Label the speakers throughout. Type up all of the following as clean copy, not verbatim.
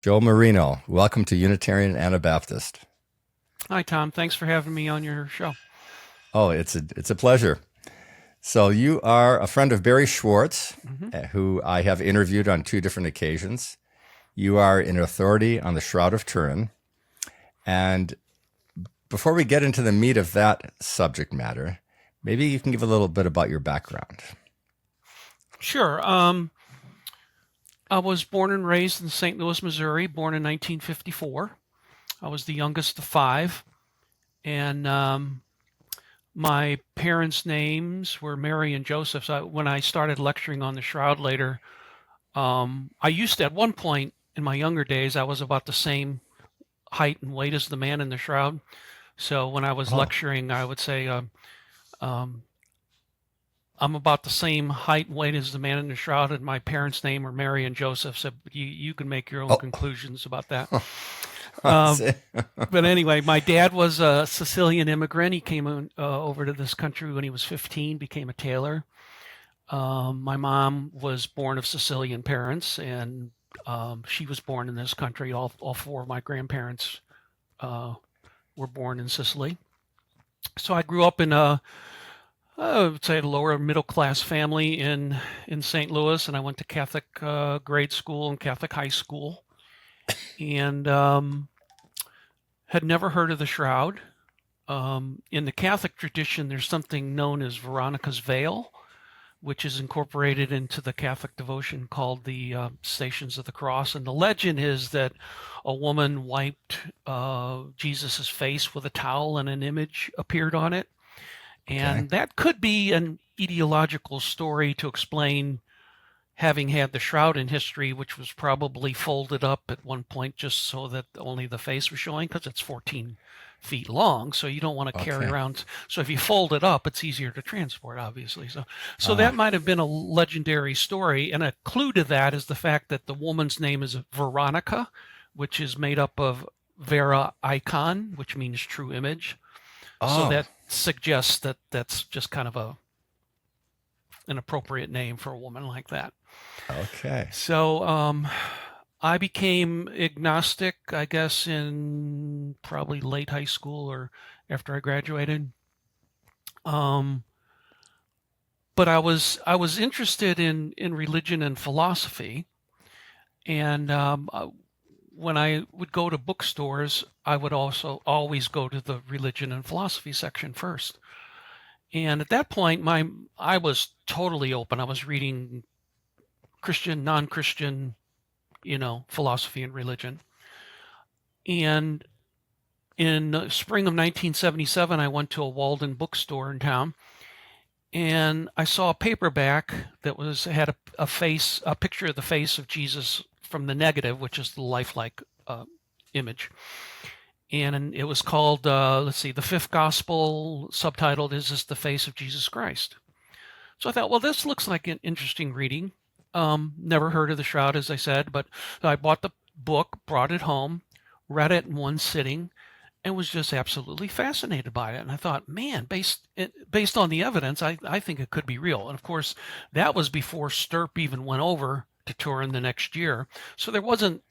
Speaker 1: Joe Marino, welcome to Unitarian Anabaptist.
Speaker 2: Hi, Tom. Thanks for having me on your show.
Speaker 1: Oh, it's a pleasure. So you are a friend of Barry Schwartz,
Speaker 2: hmm
Speaker 1: who I have interviewed on two different occasions. You are an authority on the Shroud of Turin. And before we get into the meat of that subject matter, maybe you can give a little bit about your background.
Speaker 2: Sure. I was born and raised in St. Louis, Missouri, born in 1954. I was the youngest of five, and my parents' names were Mary and Joseph. So when I started lecturing on the Shroud later, I used to, at one point in my younger days, I was about the same height and weight as the man in the Shroud. So when I was
Speaker 1: Oh,
Speaker 2: lecturing, I would say, um, I'm about the same height and weight as the man in the shroud, and my parents' name are Mary and Joseph. So you can make your own
Speaker 1: oh,
Speaker 2: conclusions about that.
Speaker 1: I
Speaker 2: Um,
Speaker 1: see.
Speaker 2: but anyway, my dad was a Sicilian immigrant. He came over to this country when he was 15, became a tailor. My mom was born of Sicilian parents, and she was born in this country. All four of my grandparents uh, were born in Sicily. So I grew up in I would say a lower middle class family in St. Louis, and I went to Catholic grade school and Catholic high school, and had never heard of the Shroud. In the Catholic tradition, there's something known as Veronica's Veil, which is incorporated into the Catholic devotion called the Stations of the Cross. And the legend is that a woman wiped Jesus's face with a towel and an image appeared on it.
Speaker 1: Okay.
Speaker 2: And that could be an ideological story to explain having had the shroud in history, which was probably folded up at one point just so that only the face was showing, because it's 14 feet long. So you don't want to carry
Speaker 1: Okay.
Speaker 2: around. So if you fold it up, it's easier to transport, obviously. So that
Speaker 1: Ah,
Speaker 2: might have been a legendary story. And a clue to that is the fact that the woman's name is Veronica, which is made up of Vera icon, which means true image. So
Speaker 1: oh,
Speaker 2: that suggests that that's just kind of an appropriate name for a woman like that.
Speaker 1: okay.
Speaker 2: So I became agnostic, I guess, in probably late high school or after I graduated. Um, but I was interested in religion and philosophy, and when I would go to bookstores, I would also always go to the religion and philosophy section first. And at that point, my I was totally open. I was reading Christian, non-Christian, philosophy and religion. And in the spring of 1977, I went to a Walden bookstore in town, and I saw a paperback that had a picture of the face of Jesus from the negative, which is the lifelike image. And it was called, let's see, the Fifth Gospel, subtitled "Is This the Face of Jesus Christ?" So I thought, well, this looks like an interesting reading. Never heard of the Shroud, as I said, but I bought the book, brought it home, read it in one sitting, and was just absolutely fascinated by it. And I thought, man, based on the evidence, I think it could be real. And of course, that was before Stirp even went over to Turin the next year, so there wasn't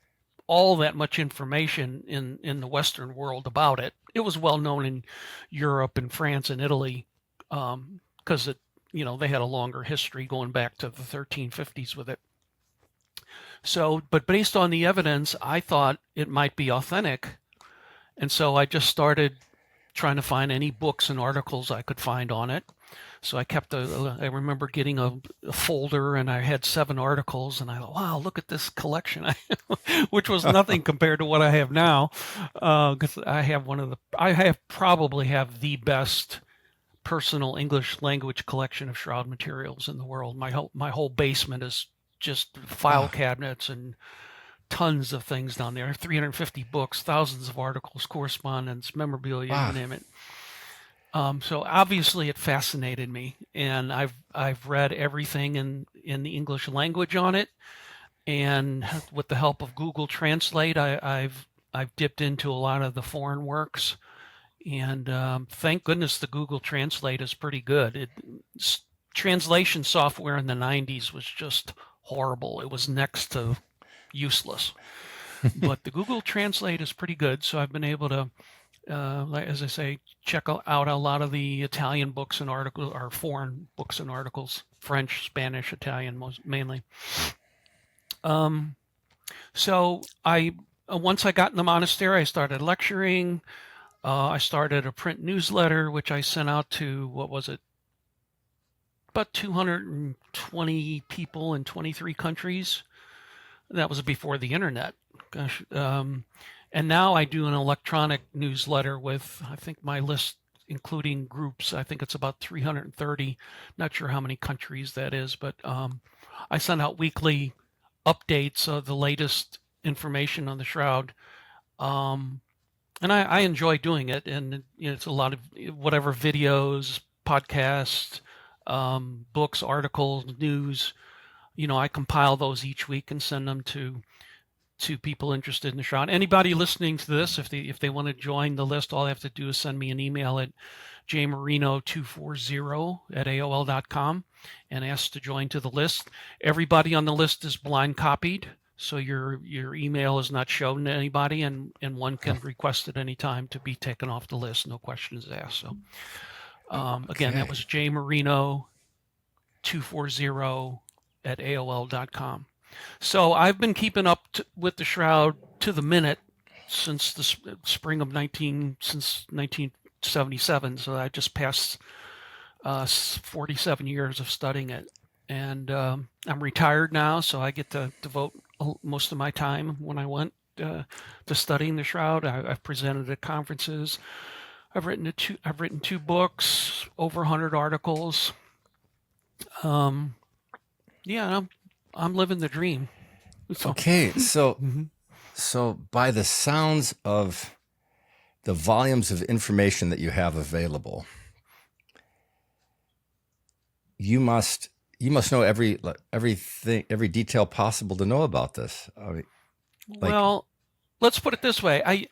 Speaker 2: all that much information in the Western world about it. It was well known in Europe and France and Italy, because they had a longer history going back to the 1350s with it. So, but based on the evidence, I thought it might be authentic, and so I just started trying to find any books and articles I could find on it. So I remember getting a folder, and I had 7 articles, and I thought, wow, look at this collection, which was nothing compared to what I have now. Because I have probably have the best personal English language collection of shroud materials in the world. My whole basement is just file
Speaker 1: Ah,
Speaker 2: cabinets and tons of things down there. 350 books, thousands of articles, correspondence, memorabilia, you
Speaker 1: wow.
Speaker 2: name it. So obviously it fascinated me, and I've read everything in the English language on it, and with the help of Google Translate, I've dipped into a lot of the foreign works, and thank goodness the Google Translate is pretty good. Translation software in the 90s was just horrible. It was next to useless. but the Google Translate is pretty good. So I've been able to, as I say, check out a lot of the Italian books and articles, or foreign books and articles, French, Spanish, Italian, mainly. So once I got in the monastery, I started lecturing. I started a print newsletter, which I sent out to, what was it? About 220 people in 23 countries. That was before the internet. Gosh. And now I do an electronic newsletter with, I think my list, including groups, I think it's about 330. Not sure how many countries that is, but I send out weekly updates of the latest information on the Shroud. And I enjoy doing it. And it's a lot of whatever videos, podcasts, books, articles, news. I compile those each week and send them to people interested in the Shroud. Anybody listening to this, if they want to join the list, all they have to do is send me an email at jmarino240@aol.com and ask to join to the list. Everybody on the list is blind copied, so your email is not shown to anybody, and one can request at any time to be taken off the list. No questions asked. So again, that was jmarino240@aol.com. So I've been keeping up with the Shroud to the minute since the spring of 1977. So I just passed 47 years of studying it. And I'm retired now, so I get to devote most of my time when I went to studying the Shroud. I've presented at conferences. I've written two books, over 100 articles. Yeah, I'm living the dream. So.
Speaker 1: Okay, so so by the sounds of the volumes of information that you have available, you must know every detail possible to know about this.
Speaker 2: Well, let's put it this way.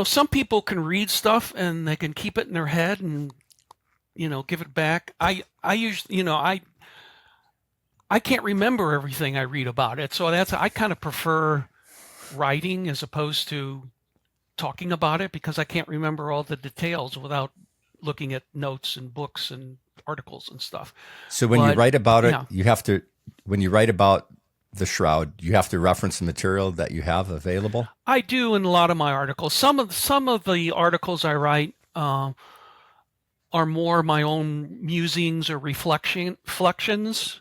Speaker 2: Some people can read stuff and they can keep it in their head and give it back. I usually, I can't remember everything I read about it. So I kind of prefer writing as opposed to talking about it, because I can't remember all the details without looking at notes and books and articles and stuff.
Speaker 1: So when you write about it, when you write about the Shroud, you have to reference the material that you have available?
Speaker 2: I do in a lot of my articles. Some of the articles I write are more my own musings or reflections.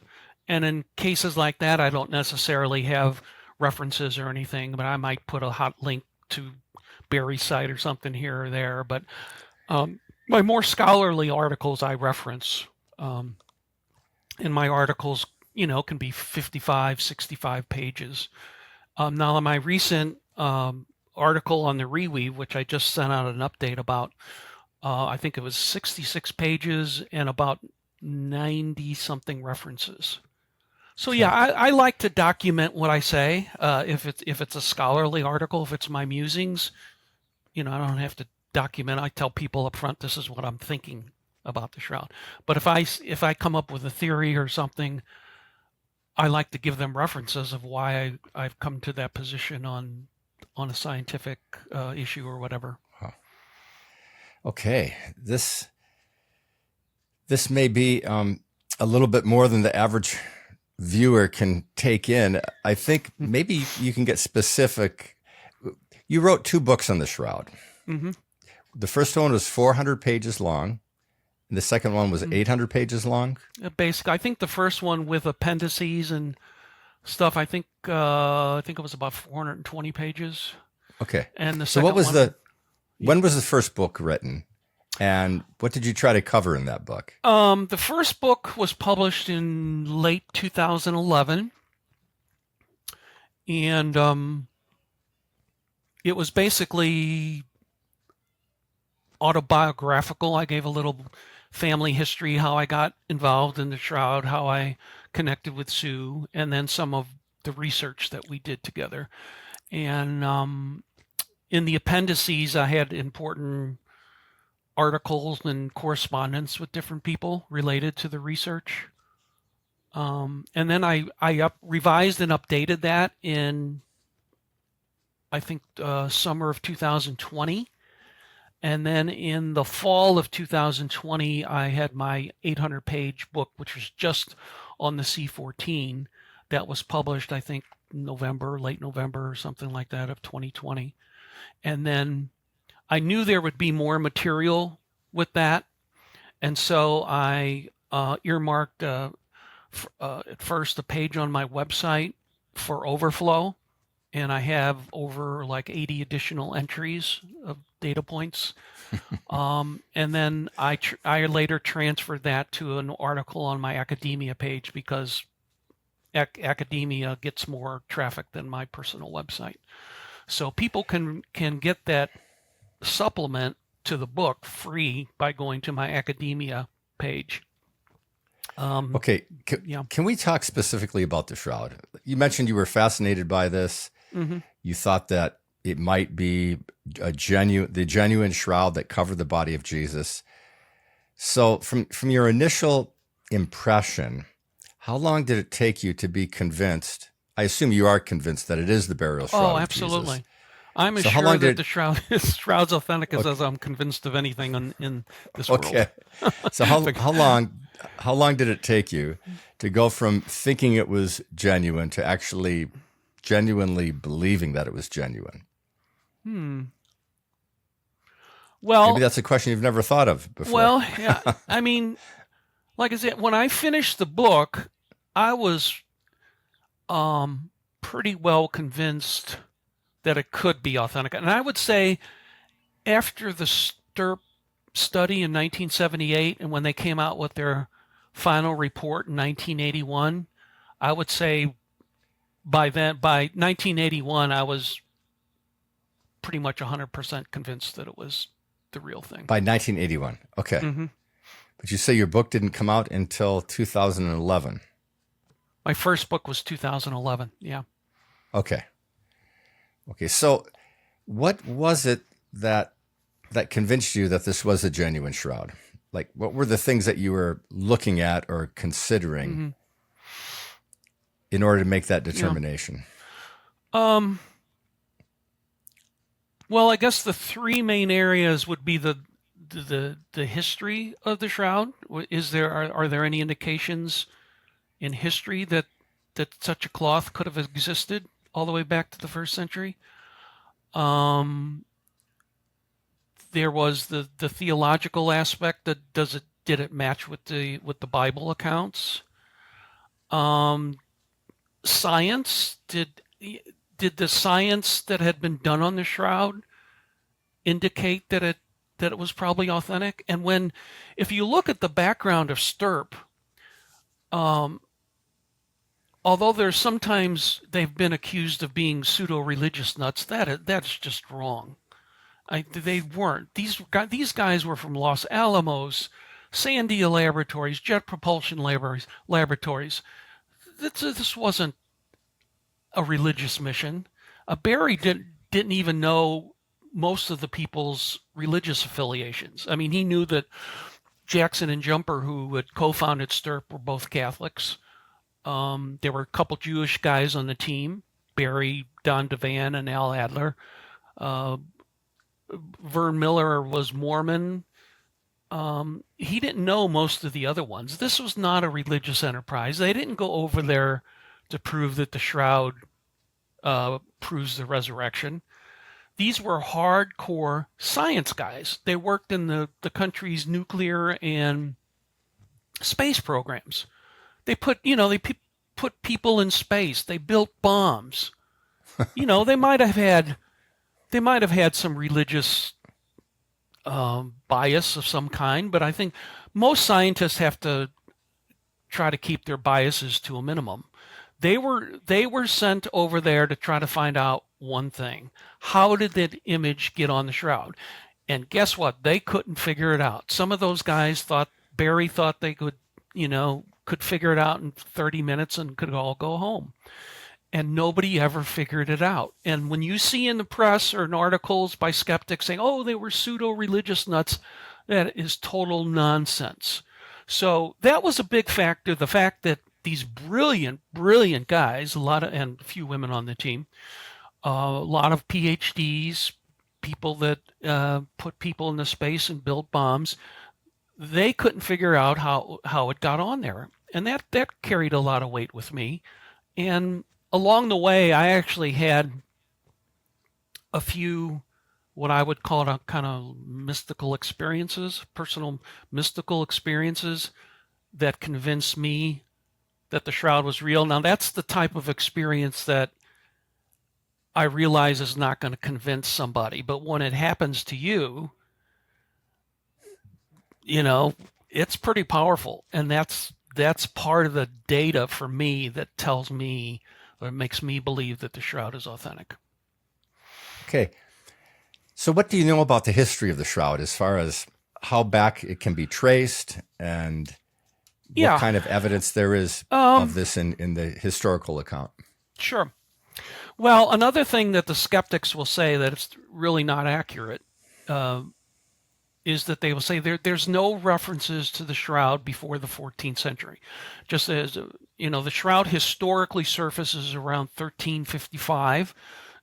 Speaker 2: And in cases like that, I don't necessarily have references or anything, but I might put a hot link to Barry's site or something here or there. But my more scholarly articles I reference. And my articles, can be 55, 65 pages. Now, in my recent article on the reweave, which I just sent out an update about, I think it was 66 pages and about 90-something references. So yeah, I like to document what I say. If it's a scholarly article, if it's my musings, I don't have to document. I tell people up front, this is what I'm thinking about the Shroud. But if I come up with a theory or something, I like to give them references of why I've come to that position on a scientific issue or whatever.
Speaker 1: Wow. Okay, this may be a little bit more than the average viewer can take in. I think maybe you can get specific. You wrote 2 books on the Shroud. Mm-hmm. The first one was 400 pages long, and the second one was 800 pages long.
Speaker 2: Basically, I think the first one with appendices and stuff, I think it was about 420 pages.
Speaker 1: Okay.
Speaker 2: And the second
Speaker 1: when was the first book written? And what did you try to cover in that book?
Speaker 2: The first book was published in late 2011. And it was basically autobiographical. I gave a little family history, how I got involved in the Shroud, how I connected with Sue, and then some of the research that we did together. And in the appendices, I had important articles and correspondence with different people related to the research. And then I revised and updated that in I think, summer of 2020. And then in the fall of 2020, I had my 800-page book, which was just on the C14, that was published, I think, November, late November or something like that of 2020. And then I knew there would be more material with that. And so I earmarked at first a page on my website for overflow. And I have over like 80 additional entries of data points. And then I later transferred that to an article on my academia page because academia gets more traffic than my personal website. So people can get that supplement to the book free by going to my academia page.
Speaker 1: Okay, can we talk specifically about the shroud? You mentioned you were fascinated by this.
Speaker 2: Mm-hmm.
Speaker 1: You thought that it might be the genuine shroud that covered the body of Jesus. So from your initial impression, how long did it take you to be convinced? I assume you are convinced that it is the burial shroud of
Speaker 2: absolutely.
Speaker 1: Jesus.
Speaker 2: I'm as sure that the shroud's authentic as I'm convinced of anything in this world.
Speaker 1: Okay. So how long did it take you to go from thinking it was genuine to actually genuinely believing that it was genuine?
Speaker 2: Well,
Speaker 1: maybe that's a question you've never thought of before.
Speaker 2: Well, yeah. I mean, like I said, when I finished the book, I was pretty well convinced that it could be authentic. And I would say after the Stirp study in 1978 and when they came out with their final report in 1981, I would say by 1981, I was pretty much 100% convinced that it was the real thing.
Speaker 1: By 1981. Okay.
Speaker 2: Mm-hmm.
Speaker 1: But you say your book didn't come out until 2011.
Speaker 2: My first book was 2011. Yeah.
Speaker 1: Okay. So what was it that convinced you that this was a genuine shroud? Like, what were the things that you were looking at or considering in order to make that determination?
Speaker 2: Well, I guess the three main areas would be the history of the shroud. Are there any indications in history that such a cloth could have existed all the way back to the 1st century? There was the theological aspect. That did it match with the Bible accounts? Science, did the science that had been done on the shroud indicate that it was probably authentic? And if you look at the background of Stirp, although there's sometimes they've been accused of being pseudo-religious nuts, that's just wrong. They weren't. These guys were from Los Alamos, Sandia Laboratories, Jet Propulsion Laboratories. This wasn't a religious mission. Barry didn't even know most of the people's religious affiliations. I mean, he knew that Jackson and Jumper, who had co-founded Stirp, were both Catholics. There were a couple Jewish guys on the team, Barry, Don Devan, and Al Adler. Vern Miller was Mormon. He didn't know most of the other ones. This was not a religious enterprise. They didn't go over there to prove that the shroud proves the resurrection. These were hardcore science guys. They worked in the country's nuclear and space programs. They put people in space. They built bombs. They might have had some religious bias of some kind, but I think most scientists have to try to keep their biases to a minimum. They were sent over there to try to find out one thing: how did that image get on the shroud? And guess what? They couldn't figure it out. Some of those guys Barry thought they could figure it out in 30 minutes and could all go home. And nobody ever figured it out. And when you see in the press or in articles by skeptics saying, oh, they were pseudo-religious nuts, that is total nonsense. So that was a big factor, the fact that these brilliant guys, and a few women on the team, A lot of PhDs, people that put people into space and build bombs, they couldn't figure out how it got on there. And that carried a lot of weight with me. And along the way, I actually had a few what I would call a kind of mystical experiences, personal mystical experiences that convinced me that the shroud was real. Now, that's the type of experience that I realize is not going to convince somebody, but when it happens to you, you know, it's pretty powerful, and that's part of the data for me that tells me or makes me believe that the shroud is authentic.
Speaker 1: Okay. So what do you know about the history of the shroud as far as how back it can be traced and what
Speaker 2: Yeah,
Speaker 1: kind of evidence there is of
Speaker 2: um,
Speaker 1: this in the historical account?
Speaker 2: sure. Well, another thing that the skeptics will say that it's really not accurate uh, is that they will say there's no references to the shroud before the 14th century. Just as, the shroud historically surfaces around 1355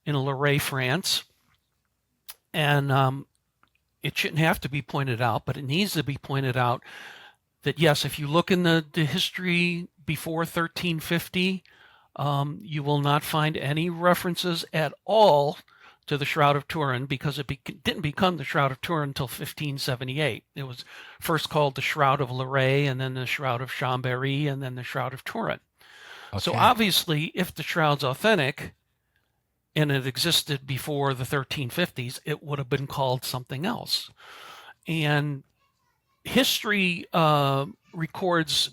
Speaker 2: in Lorraine, France. And it shouldn't have to be pointed out, but it needs to be pointed out that, yes, if you look in the history before 1350, you will not find any references at all to the Shroud of Turin because it didn't become the Shroud of Turin until 1578. It was first called the Shroud of Lorraine, and then the Shroud of Chambéry, and then the Shroud of Turin. So
Speaker 1: Okay.
Speaker 2: obviously, if the shroud's authentic and it existed before the 1350s, it would have been called something else. And history records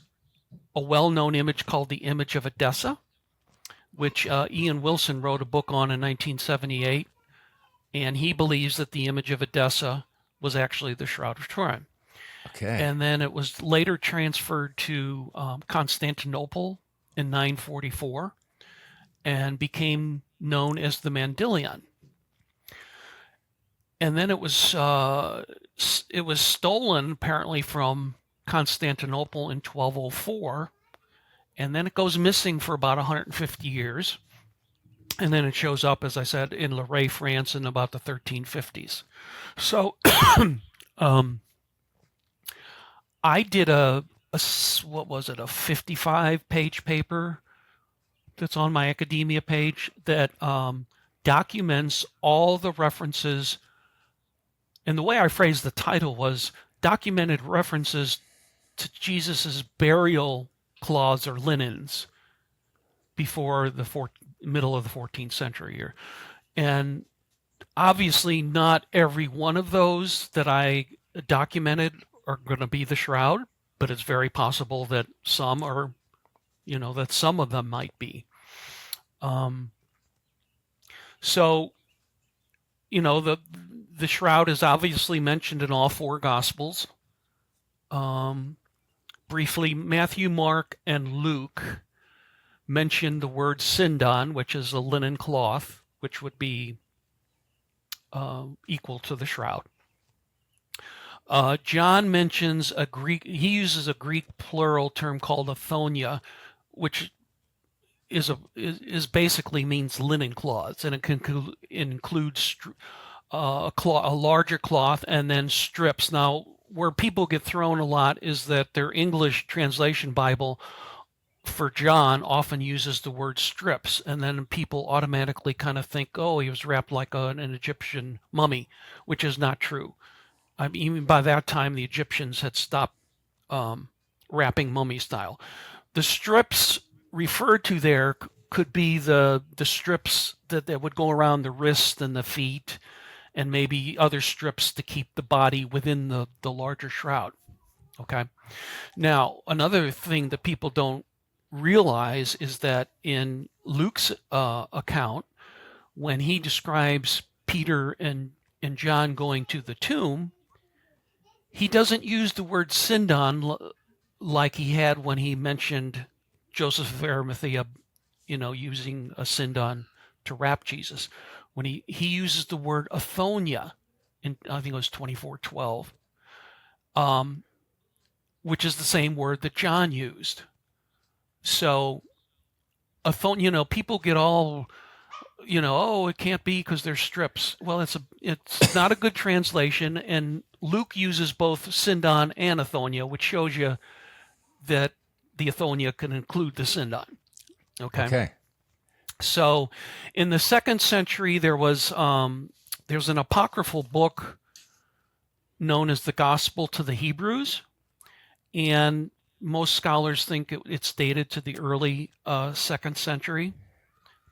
Speaker 2: a well-known image called the image of Edessa, which Ian Wilson wrote a book on in 1978. And he believes that the image of Edessa was actually the Shroud of Turin.
Speaker 1: Okay.
Speaker 2: And then it was later transferred to Constantinople in 944 and became known as the Mandylion. And then it was stolen apparently from Constantinople in 1204, and then it goes missing for about 150 years. And then it shows up, as I said, in Lorraine, France in about the 1350s. So um, I did what was it, a 55-page paper that's on my academia page that documents all the references. And the way I phrased the title was documented references to Jesus's burial cloths or linens before the middle of the 14th century here. And obviously not every one of those that I documented are going to be the shroud, but it's very possible that some are, that some of them might be. Um, so, the shroud is obviously mentioned in all four gospels. Briefly, Matthew, Mark, and Luke mention the word sindon, which is a linen cloth, which would be equal to the shroud. John mentions he uses a Greek plural term called aphonia, which is basically means linen cloths, and it can include a larger cloth and then strips. Now, where people get thrown a lot is that their English translation Bible for John often uses the word strips, and then people automatically kind of think, oh, he was wrapped like an Egyptian mummy, which is not true. I mean, even by that time, the Egyptians had stopped wrapping mummy style. The strips referred to there could be the strips that would go around the wrist and the feet, and maybe other strips to keep the body within the larger shroud. Okay. Now, another thing that people don't realize is that in Luke's account, when he describes Peter and John going to the tomb, he doesn't use the word sindon like he had when he mentioned Joseph of Arimathea, using a sindon to wrap Jesus. When he uses the word aphonia, in I think it was 24:12, which is the same word that John used. So, aphonia, people get all oh, it can't be because there's strips. Well, it's not a good translation, and Luke uses both Sindon and Athonia, which shows you that the Athonia can include the Sindon. Okay.
Speaker 1: Okay.
Speaker 2: So, in the 2nd century, there's an apocryphal book known as the Gospel to the Hebrews, and most scholars think it's dated to the early 2nd century,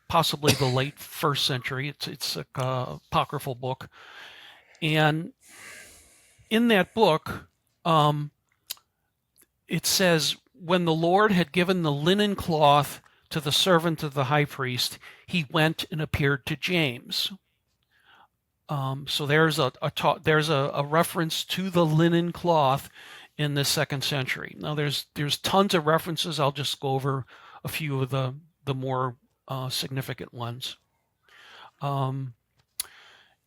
Speaker 2: possibly the late 1st century. It's a apocryphal book, and in that book, it says, when the Lord had given the linen cloth to the servant of the high priest, he went and appeared to James. So there's a reference to the linen cloth in the 2nd century. Now there's tons of references. I'll just go over a few of the more significant ones. And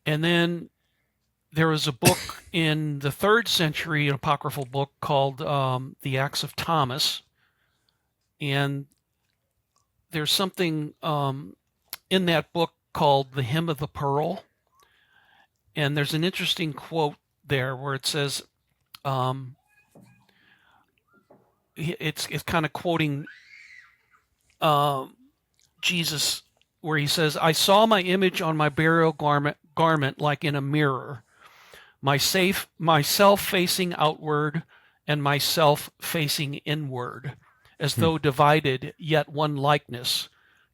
Speaker 2: then there was a book in the 3rd century, an apocryphal book called the Acts of Thomas, and there's something in that book called the Hymn of the Pearl. And there's an interesting quote there where it says, it's kind of quoting Jesus, where he says, I saw my image on my burial garment like in a mirror, myself facing outward and myself facing inward, as though divided, yet one likeness,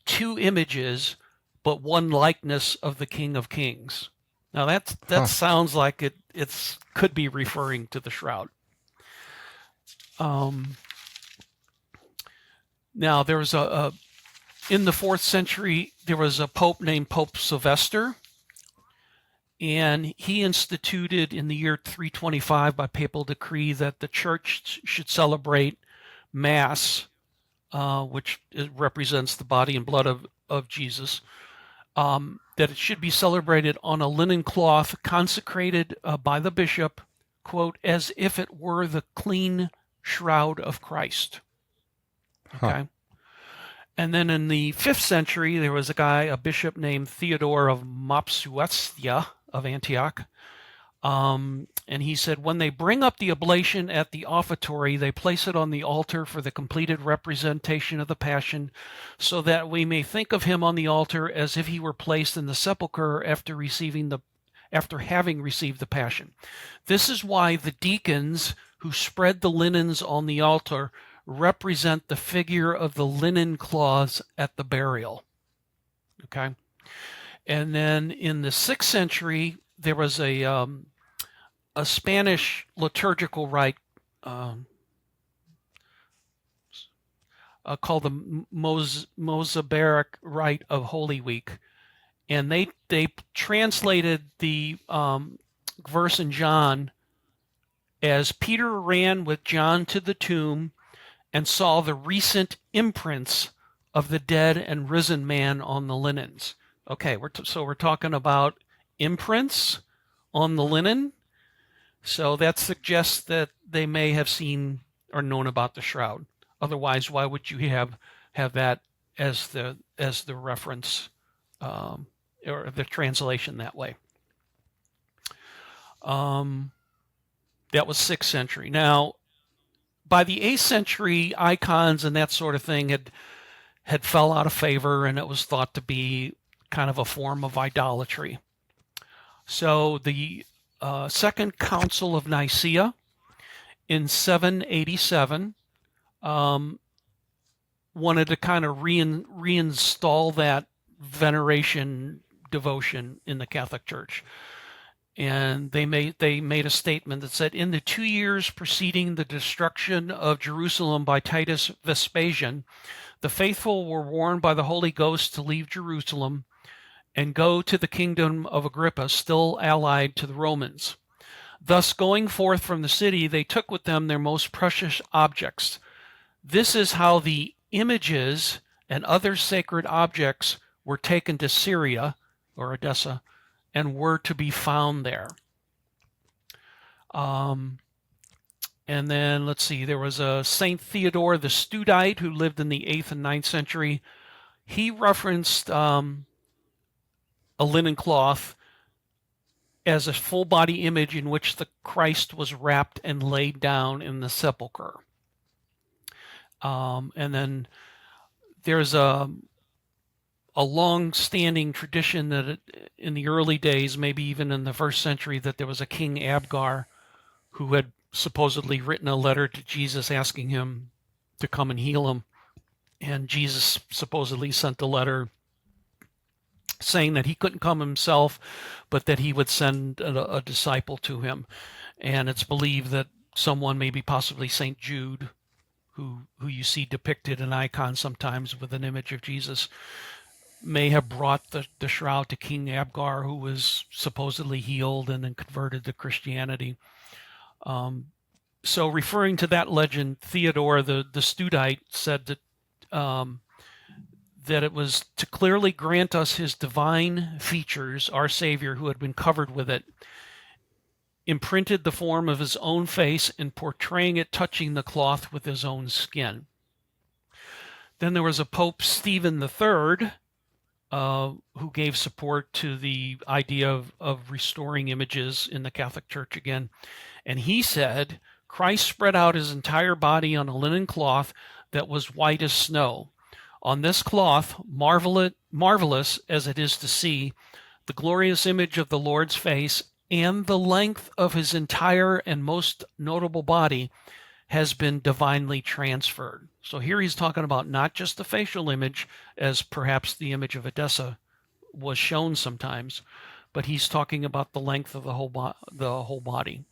Speaker 2: 2 images, but one likeness of the King of Kings. Now that sounds like it could be referring to the shroud. Now there was in the 4th century, there was a pope named Pope Sylvester, and he instituted in the year 325 by papal decree that the church should celebrate Mass, which represents the body and blood of Jesus, that it should be celebrated on a linen cloth consecrated by the bishop, quote, as if it were the clean shroud of Christ. Okay. Huh. And then in the 5th century, there was a bishop named Theodore of Mopsuestia of Antioch. And he said, when they bring up the oblation at the offertory, they place it on the altar for the completed representation of the Passion, so that we may think of him on the altar as if he were placed in the sepulchre after having received the Passion. This is why the deacons who spread the linens on the altar represent the figure of the linen cloths at the burial. Okay. And then in the 6th century, there was a Spanish liturgical rite called the Mozarabic Rite of Holy Week, and they translated the verse in John as Peter ran with John to the tomb and saw the recent imprints of the dead and risen man on the linens. Okay, so we're talking about imprints on the linen. So that suggests that they may have seen or known about the shroud. Otherwise, why would you have that as the reference or the translation that way? That was 6th century. Now, by the 8th century, icons and that sort of thing had fell out of favor, and it was thought to be kind of a form of idolatry. So the Second Council of Nicaea in 787 wanted to kind of reinstall that veneration devotion in the Catholic Church. And they made a statement that said, in the 2 years preceding the destruction of Jerusalem by Titus Vespasian, the faithful were warned by the Holy Ghost to leave Jerusalem and go to the kingdom of Agrippa, still allied to the Romans. Thus, going forth from the city, they took with them their most precious objects. This is how the images and other sacred objects were taken to Syria, or Edessa, and were to be found there. And then, let's see, there was a Saint Theodore the Studite who lived in the 8th and 9th century. He referenced a linen cloth as a full body image in which the Christ was wrapped and laid down in the sepulcher. And then there's a long-standing tradition that in the early days, maybe even in the first century, that there was a King Abgar who had supposedly written a letter to Jesus asking him to come and heal him. And Jesus supposedly sent the letter saying that he couldn't come himself, but that he would send a disciple to him. And it's believed that someone, maybe possibly St. Jude, who you see depicted in icons sometimes with an image of Jesus, may have brought the shroud to King Abgar, who was supposedly healed and then converted to Christianity. So referring to that legend, Theodore the Studite said that that it was to clearly grant us his divine features, our Savior, who had been covered with it, imprinted the form of his own face and portraying it touching the cloth with his own skin. Then there was a Pope Stephen III, who gave support to the idea of restoring images in the Catholic Church again. And he said, Christ spread out his entire body on a linen cloth that was white as snow. On this cloth, marvelous as it is to see, the glorious image of the Lord's face and the length of his entire and most notable body has been divinely transferred. So here he's talking about not just the facial image, as perhaps the image of Edessa was shown sometimes, but he's talking about the length of the whole body.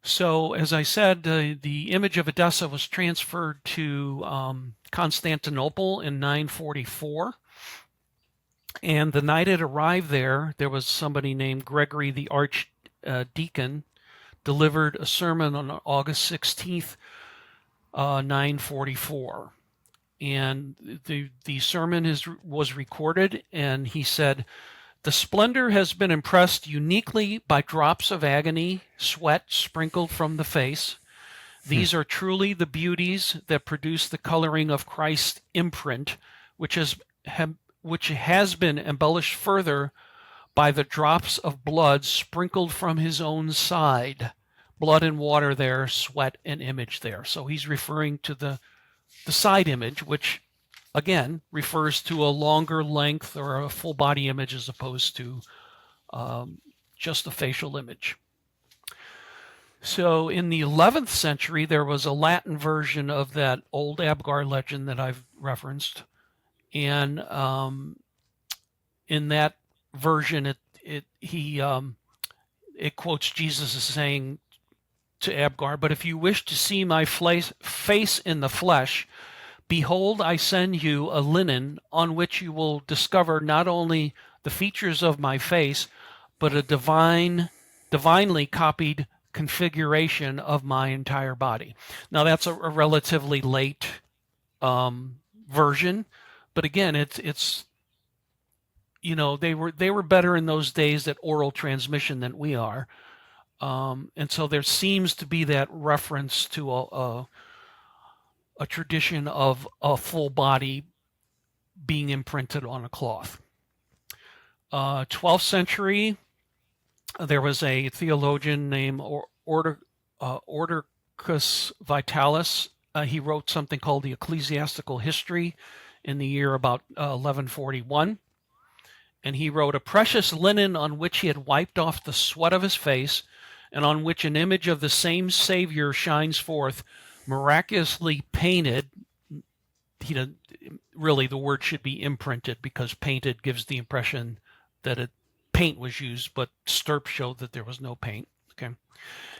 Speaker 2: So, as I said, the image of Edessa was transferred to Constantinople in 944. And the night it arrived there was somebody named Gregory the Archdeacon, delivered a sermon on August 16th, 944. And the sermon was recorded, and he said, the splendor has been impressed uniquely by drops of agony, sweat sprinkled from the face. These are truly the beauties that produce the coloring of Christ's imprint, which has been embellished further by the drops of blood sprinkled from his own side. Blood and water there, sweat and image there. So he's referring to the side image, which again refers to a longer length or a full body image as opposed to just a facial image. So in the 11th century, there was a Latin version of that old Abgar legend that I've referenced. And in that version, it quotes Jesus as saying to Abgar, but if you wish to see my face in the flesh, behold, I send you a linen on which you will discover not only the features of my face, but a divinely copied configuration of my entire body. Now that's a relatively late version, but again, it's they were better in those days at oral transmission than we are, and so there seems to be that reference to a tradition of a full body being imprinted on a cloth. 12th century, there was a theologian named Ordericus Vitalis. He wrote something called the Ecclesiastical History in the year about 1141. And he wrote, a precious linen on which he had wiped off the sweat of his face, and on which an image of the same Savior shines forth, miraculously painted. Really, the word should be imprinted, because painted gives the impression that paint was used, but Stirp showed that there was no paint. Okay,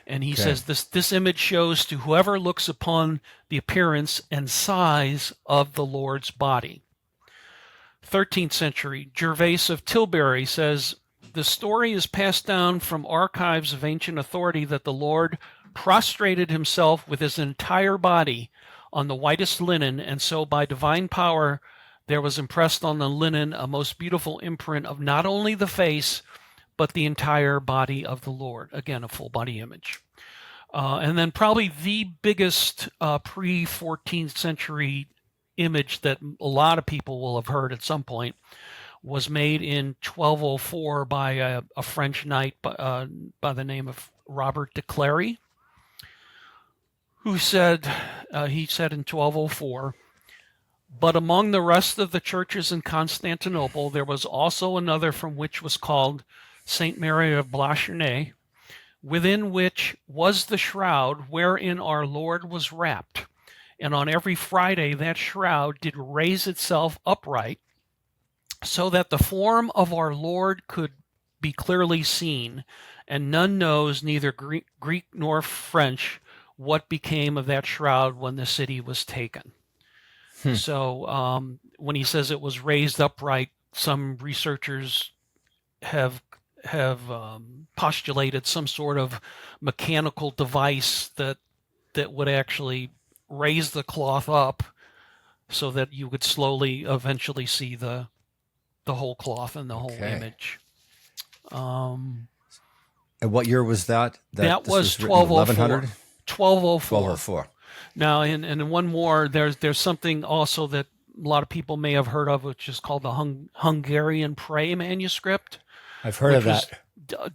Speaker 2: and he says this image shows to whoever looks upon the appearance and size of the Lord's body. 13th century, Gervase of Tilbury says, the story is passed down from archives of ancient authority that the Lord prostrated himself with his entire body on the whitest linen, and so by divine power there was impressed on the linen a most beautiful imprint of not only the face, but the entire body of the Lord. Again, a full body image. And then probably the biggest pre-14th century image that a lot of people will have heard at some point was made in 1204 by a French knight by the name of Robert de Clary, who said, he said in 1204, "But among the rest of the churches in Constantinople, there was also another from which was called St. Mary of Blachernae, within which was the shroud wherein our Lord was wrapped. And on every Friday that shroud did raise itself upright, so that the form of our Lord could be clearly seen, and none knows, neither Greek nor French, what became of that shroud when the city was taken." So when he says it was raised upright, some researchers have postulated some sort of mechanical device that would actually raise the cloth up so that you would slowly eventually see the whole cloth and the whole image.
Speaker 1: And what year was that?
Speaker 2: That was
Speaker 1: 1204.
Speaker 2: 1204.
Speaker 1: 1204.
Speaker 2: Now, and one more, there's something also that a lot of people may have heard of, which is called the Hungarian Pray manuscript.
Speaker 1: I've heard of that.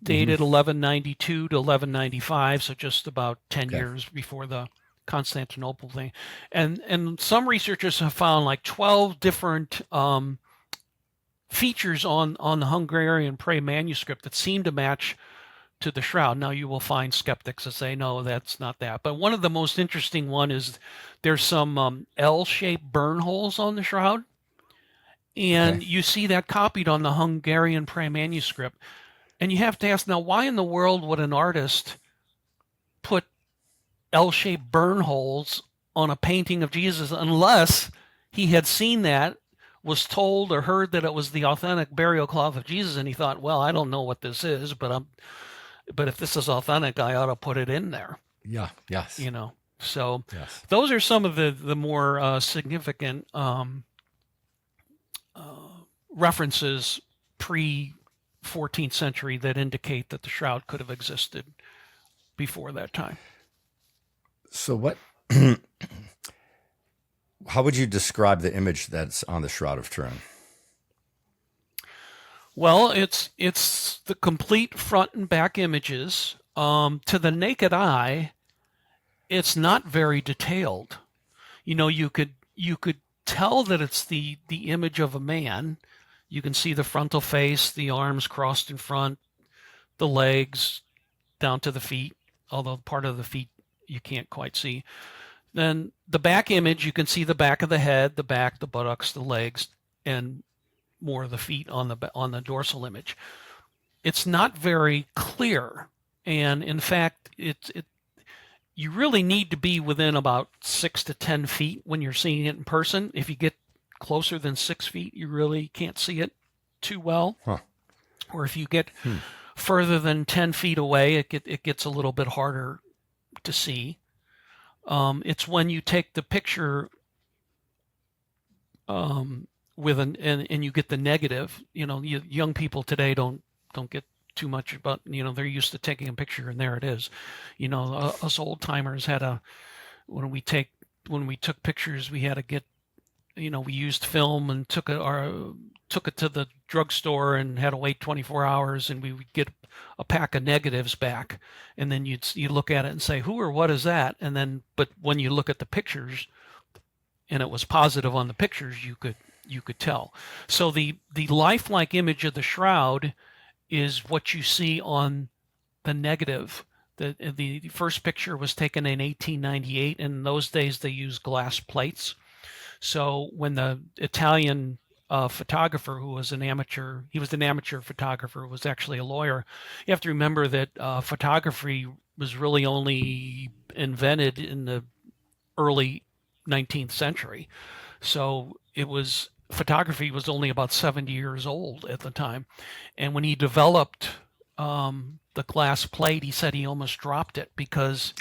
Speaker 2: Dated 1192 to 1195, so just about 10 years before the Constantinople thing. And some researchers have found like 12 different features on the Hungarian Pray manuscript that seem to match to the shroud. Now, you will find skeptics that say, no, that's not that. But one of the most interesting one is there's some L-shaped burn holes on the shroud. And you see that copied on the Hungarian Pray manuscript. And you have to ask, now, why in the world would an artist put L-shaped burn holes on a painting of Jesus unless he had seen that, was told or heard that it was the authentic burial cloth of Jesus, and he thought, well, I don't know what this is, but if this is authentic, I ought to put it in there.
Speaker 1: Yeah, yes.
Speaker 2: You know, so those are some of the more significant references pre-14th century that indicate that the shroud could have existed before that time.
Speaker 1: So what, how would you describe the image that's on the Shroud of Turin?
Speaker 2: Well, it's the complete front and back images. To the naked eye, it's not very detailed. You know, you could tell that it's the image of a man. You can see the frontal face, the arms crossed in front, the legs down to the feet, although part of the feet you can't quite see. Then the back image, you can see the back of the head, the back, the buttocks, the legs, and more of the feet on the dorsal image. It's not very clear, and in fact, you really need to be within about 6 to 10 feet when you're seeing it in person. If you get closer than 6 feet, you really can't see it too well. Or if you get further than 10 feet away, it gets a little bit harder to see. It's when you take the picture with and you get the negative. You know, young people today don't get too much about, you know, they're used to taking a picture and there it is. You know, us old timers had when we took pictures, we had to get, you know, we used film and took it to the drugstore and had to wait 24 hours, and we would get a pack of negatives back, and then you look at it and say, who or what is that? And then, but when you look at the pictures and it was positive on the pictures, you could tell. So the lifelike image of the shroud is what you see on the negative. The first picture was taken in 1898, and in those days they used glass plates. So when the Italian photographer, who was an amateur photographer, who was actually a lawyer, you have to remember that photography was really only invented in the early 19th century. So photography was only about 70 years old at the time. And when he developed the glass plate, he said he almost dropped it because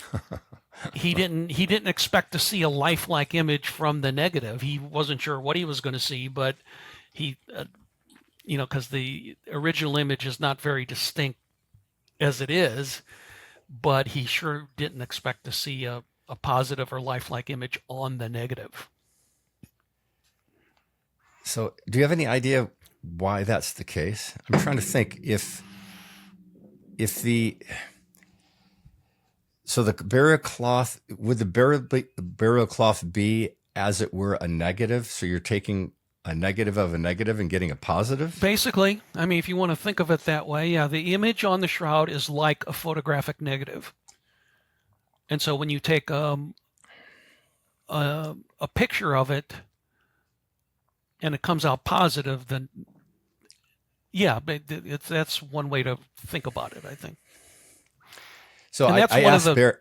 Speaker 2: he didn't expect to see a lifelike image from the negative. He wasn't sure what he was going to see, but he, because the original image is not very distinct as it is, but he sure didn't expect to see a positive or lifelike image on the negative.
Speaker 1: So do you have any idea why that's the case. I'm trying to think if the burial cloth, would the burial cloth be, as it were, a negative? So you're taking a negative of a negative and getting a positive?
Speaker 2: Basically, I mean, if you want to think of it that way, yeah, the image on the shroud is like a photographic negative. And so when you take a picture of it and it comes out positive, then yeah, but that's one way to think about it, I think.
Speaker 1: So
Speaker 2: And
Speaker 1: I
Speaker 2: that's one of
Speaker 1: asked
Speaker 2: the.
Speaker 1: Bear.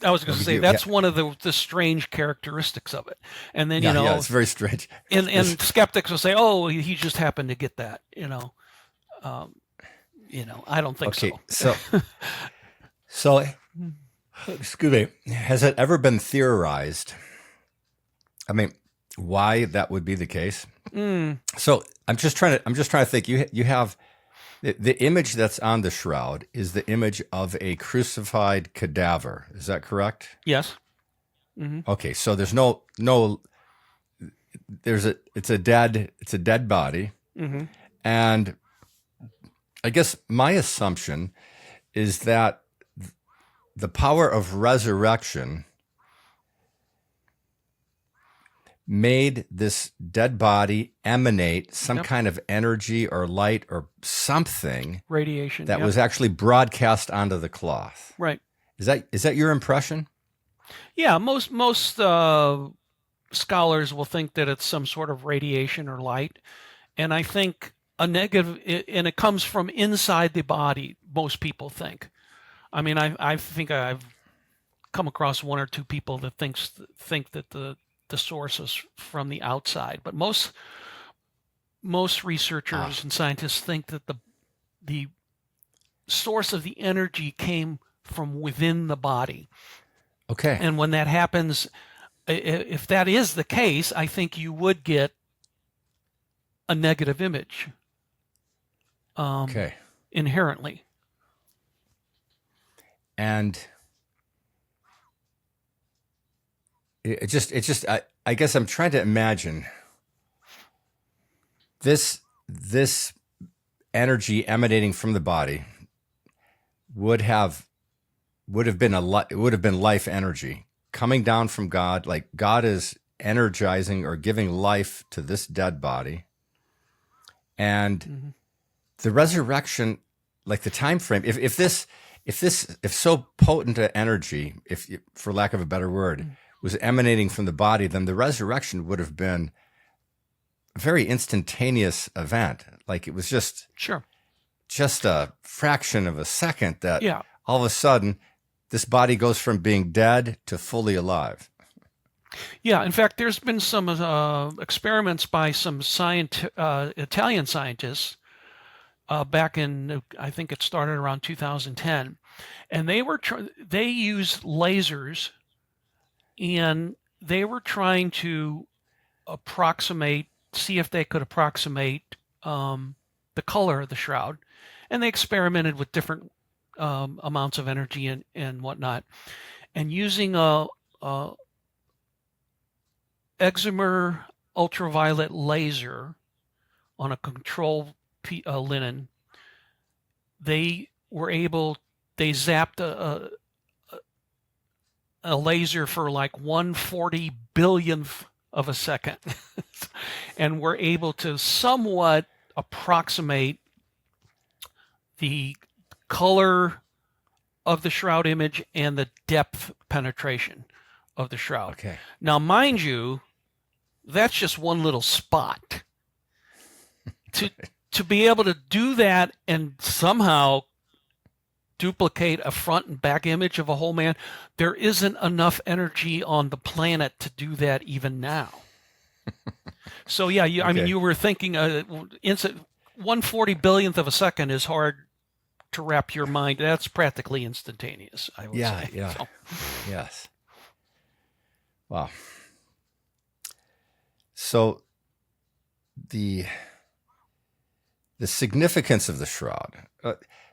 Speaker 2: I was going to say that's one of the strange characteristics of it. And then
Speaker 1: Yeah, it's very strange.
Speaker 2: and skeptics will say, "Oh, he just happened to get that." I don't think
Speaker 1: Okay,
Speaker 2: so.
Speaker 1: so excuse me. Has it ever been theorized? I mean, why that would be the case? So I'm just trying to think. You have the image that's on the shroud is the image of a crucified cadaver. Is that correct?
Speaker 2: Yes. Mm-hmm.
Speaker 1: Okay, so there's it's a dead body,
Speaker 2: Mm-hmm.
Speaker 1: and I guess my assumption is that the power of resurrection made this dead body emanate some kind of energy or light or something
Speaker 2: Radiation
Speaker 1: that was actually broadcast onto the cloth.
Speaker 2: right.
Speaker 1: Is that your impression?
Speaker 2: Yeah, most scholars will think that it's some sort of radiation or light, and I think a negative, and it comes from inside the body. Most people think. I mean, I think I've come across one or two people that think that the source is from the outside, but most researchers and scientists think that the source of the energy came from within the body.
Speaker 1: Okay.
Speaker 2: And when that happens, if that is the case, I think you would get a negative image.
Speaker 1: Okay.
Speaker 2: Inherently.
Speaker 1: And I guess I'm trying to imagine this energy emanating from the body would have been life energy coming down from God, like God is energizing or giving life to this dead body, and the resurrection, like the time frame, if so potent an energy, if for lack of a better word, was emanating from the body, then the resurrection would have been a very instantaneous event. Like it was just a fraction of a second that all of a sudden this body goes from being dead to fully alive.
Speaker 2: Yeah, in fact, there's been some experiments by some Italian scientists back in, I think it started around 2010, and they used lasers, and they were trying to see if they could approximate the color of the shroud, and they experimented with different amounts of energy and whatnot, and using a excimer ultraviolet laser on a control linen, they zapped a laser for like 1/40 billionth of a second and were able to somewhat approximate the color of the shroud image and the depth penetration of the shroud.
Speaker 1: Okay.
Speaker 2: Now, mind you, that's just one little spot. To be able to do that and somehow duplicate a front and back image of a whole man, there isn't enough energy on the planet to do that even now. So yeah, I mean, you were thinking 1/40 billionth of a second is hard to wrap your mind. That's practically instantaneous, I would say.
Speaker 1: Yeah.
Speaker 2: So.
Speaker 1: Yes. Wow. So the significance of the shroud.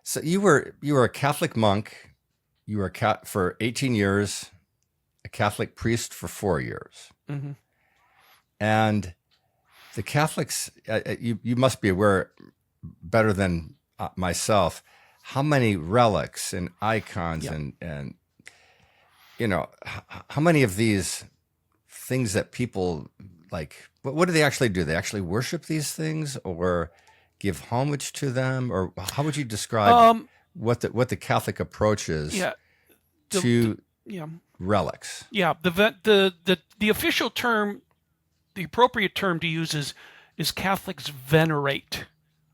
Speaker 1: So you were a Catholic monk. You were for 18 years, a Catholic priest for 4 years.
Speaker 2: Mm-hmm.
Speaker 1: And The Catholics, you must be aware better than myself, how many relics and icons
Speaker 2: Yeah.
Speaker 1: and how many of these things that people like, what do they actually do? They actually worship these things or give homage to them? Or how would you describe
Speaker 2: Um,
Speaker 1: what the Catholic approach is
Speaker 2: yeah. The
Speaker 1: to
Speaker 2: yeah.
Speaker 1: relics?
Speaker 2: Yeah. The official term, the appropriate term to use is Catholics venerate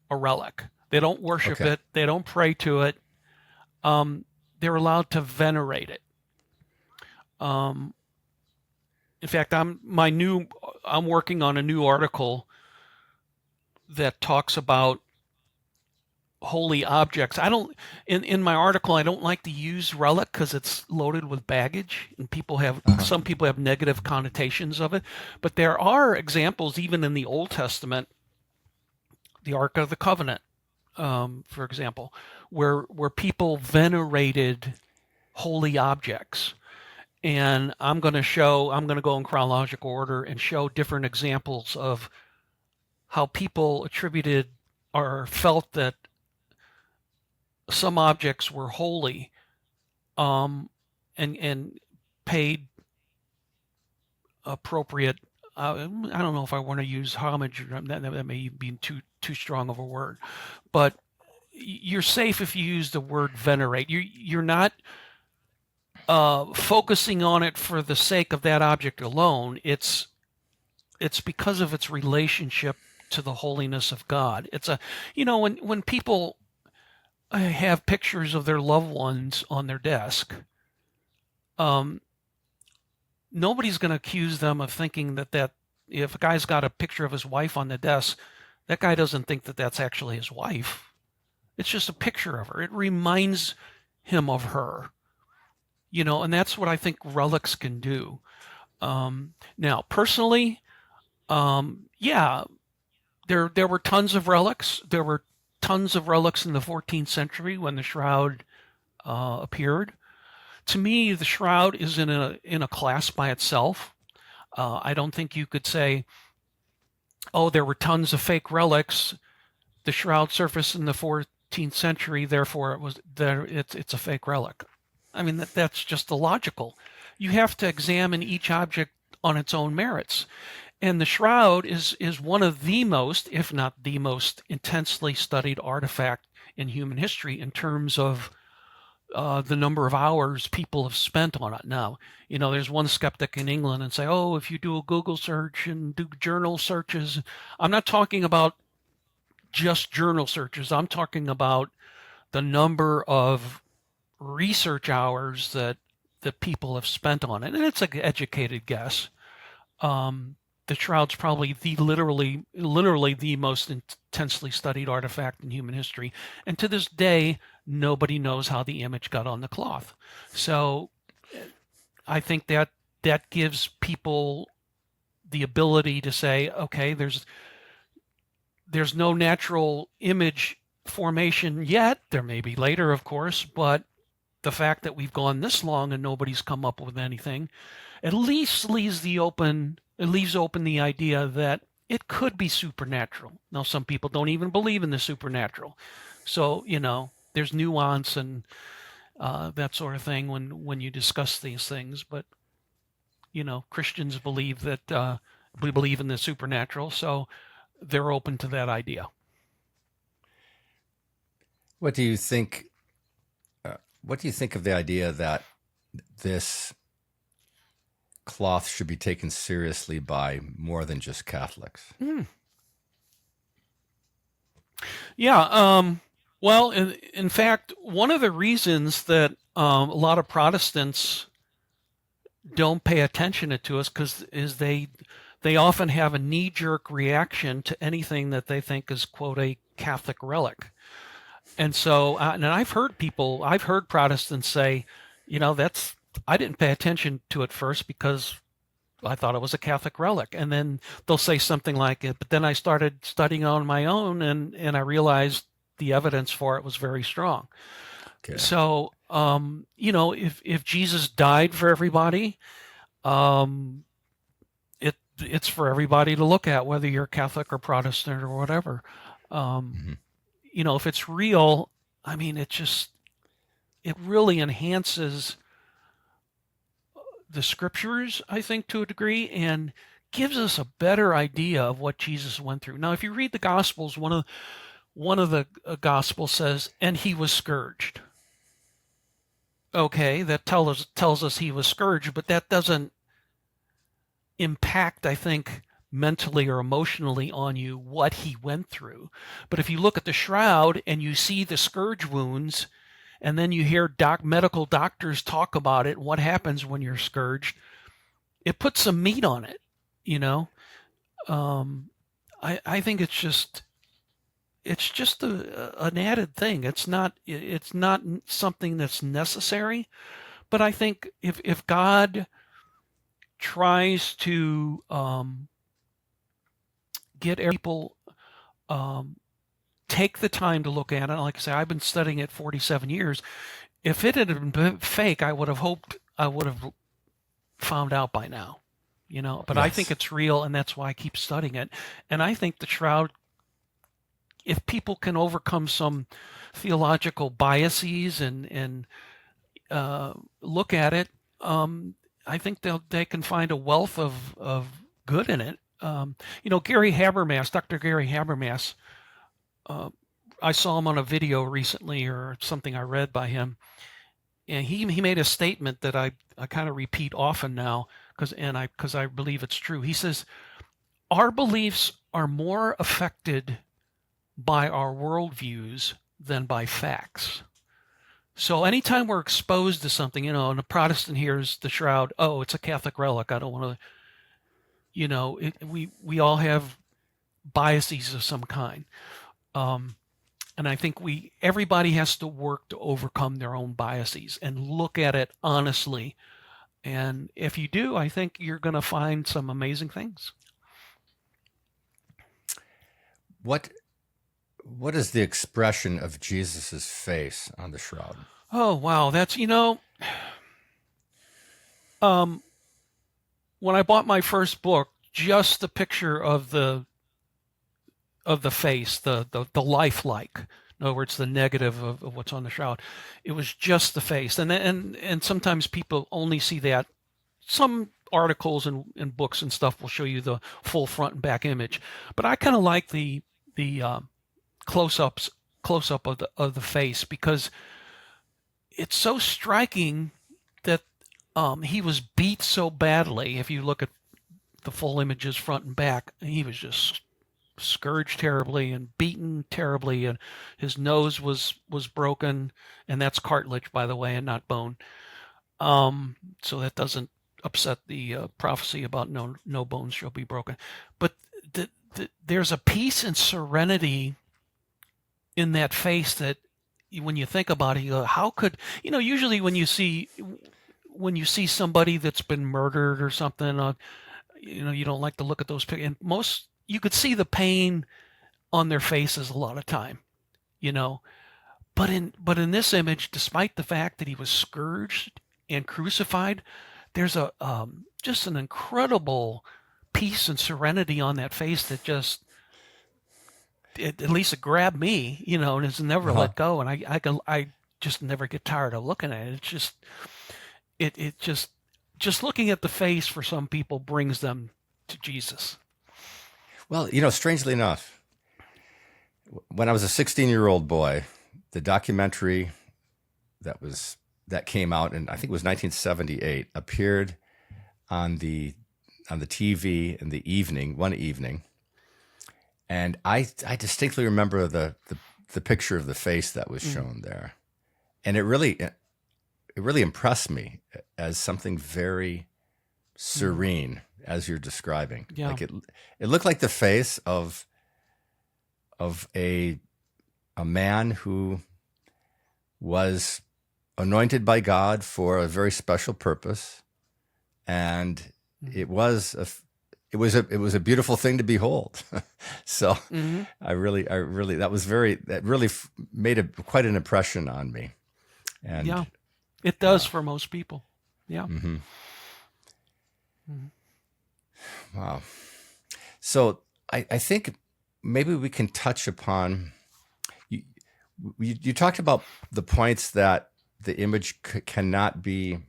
Speaker 2: a relic. They don't worship
Speaker 1: Okay.
Speaker 2: it. They don't pray to it. They're allowed to venerate it. Um, in fact, I'm working on a new article that talks about holy objects. I don't in my article I don't like to use relic because it's loaded with baggage and some people have negative connotations of it. But there are examples even in the Old Testament, the Ark of the Covenant, for example, where people venerated holy objects. And I'm going to go in chronological order and show different examples of how people attributed or felt that some objects were holy, and paid appropriate. I don't know if I want to use homage. That may be too strong of a word, but you're safe if you use the word venerate. You're not focusing on it for the sake of that object alone. It's because of its relationship to the holiness of God. It's when people have pictures of their loved ones on their desk, nobody's going to accuse them of thinking that if a guy's got a picture of his wife on the desk, that guy doesn't think that that's actually his wife. It's just a picture of her. It reminds him of her, and that's what I think relics can do. Now, personally, yeah, there were tons of relics. There were tons of relics in the 14th century when the shroud appeared. To me, the shroud is in a class by itself. I don't think you could say, "Oh, there were tons of fake relics. The shroud surfaced in the 14th century, therefore it was there. It's a fake relic." I mean, that's just illogical. You have to examine each object on its own merits. And the shroud is one of the most, if not the most, intensely studied artifact in human history in terms of the number of hours people have spent on it. Now, there's one skeptic in England and say, "Oh, if you do a Google search and do journal searches," I'm not talking about just journal searches. I'm talking about the number of research hours that people have spent on it, and it's an educated guess. The shroud's probably literally the most intensely studied artifact in human history, and to this day, nobody knows how the image got on the cloth. So, I think that gives people the ability to say, okay, there's no natural image formation yet. There may be later, of course, but the fact that we've gone this long and nobody's come up with anything at least leaves open the idea that it could be supernatural. Now, some people don't even believe in the supernatural. So, there's nuance and that sort of thing when you discuss these things. But, Christians believe that we believe in the supernatural, so they're open to that idea.
Speaker 1: What do you think? What do you think of the idea that this cloth should be taken seriously by more than just Catholics?
Speaker 2: Yeah. Well, in fact, one of the reasons that a lot of Protestants don't pay attention to us is they often have a knee-jerk reaction to anything that they think is, quote, a Catholic relic. And so, and I've heard Protestants say, I didn't pay attention to it first because I thought it was a Catholic relic. And then they'll say something like it, but then I started studying on my own and I realized the evidence for it was very strong. Okay. So, if Jesus died for everybody, it's for everybody to look at, whether you're Catholic or Protestant or whatever. Um,
Speaker 1: Mm-hmm.
Speaker 2: if it's real, I mean, it really enhances the scriptures, I think, to a degree, and gives us a better idea of what Jesus went through. Now, if you read the Gospels, one of the Gospels says, "And he was scourged." Okay, that tells us he was scourged, but that doesn't impact, I think, mentally or emotionally on you what he went through. But if you look at the shroud and you see the scourge wounds, and then you hear medical doctors talk about it, what happens when you're scourged, it puts some meat on it, you know. I think it's just an added thing. It's not something that's necessary, but I think if God tries to get people take the time to look at it. Like I say, I've been studying it 47 years. If it had been fake, I would have found out by now, But I think
Speaker 1: Yes.
Speaker 2: it's real, and that's why I keep studying it. And I think the shroud, if people can overcome some theological biases and look at it, I think they can find a wealth of good in it. Gary Habermas, Dr. Gary Habermas, I saw him on a video recently or something I read by him, and he made a statement that I kind of repeat often now because I believe it's true. He says our beliefs are more affected by our worldviews than by facts. So anytime we're exposed to something, and a Protestant hears the shroud, oh, it's a Catholic relic. I don't want to, we all have biases of some kind. And I think everybody has to work to overcome their own biases and look at it honestly. And if you do, I think you're going to find some amazing things.
Speaker 1: What is the expression of Jesus's face on the shroud?
Speaker 2: Oh, wow. That's, when I bought my first book, just the picture of the face, the lifelike. In other words, the negative of what's on the shroud. It was just the face, and sometimes people only see that. Some articles and books and stuff will show you the full front and back image, but I kind of like the close up of the face because it's so striking that he was beat so badly. If you look at the full images front and back, he was just scourged terribly and beaten terribly, and his nose was broken, and that's cartilage, by the way, and not bone. So that doesn't upset the prophecy about no bones shall be broken. But there's a peace and serenity in that face that when you think about it, you go, how could usually when you see somebody that's been murdered or something, you don't like to look at those pictures, and you could see the pain on their faces a lot of time, but in this image, despite the fact that he was scourged and crucified, there's just an incredible peace and serenity on that face that just at least it grabbed me, and it's never let go, and I just never get tired of looking at it. It's just looking at the face for some people brings them to Jesus.
Speaker 1: Well, strangely enough, when I was a 16-year-old boy, the documentary that came out, and I think it was 1978, appeared on the TV in the one evening, and I distinctly remember the picture of the face that was shown there, and it really impressed me as something very serene, as you're describing.
Speaker 2: Yeah.
Speaker 1: Like it looked like the face of a man who was anointed by God for a very special purpose, and it was a beautiful thing to behold. So I really that really made quite an impression on me. And
Speaker 2: yeah, it does for most people. Yeah.
Speaker 1: Wow. So I think maybe we can touch upon you, you talked about the points that the image cannot be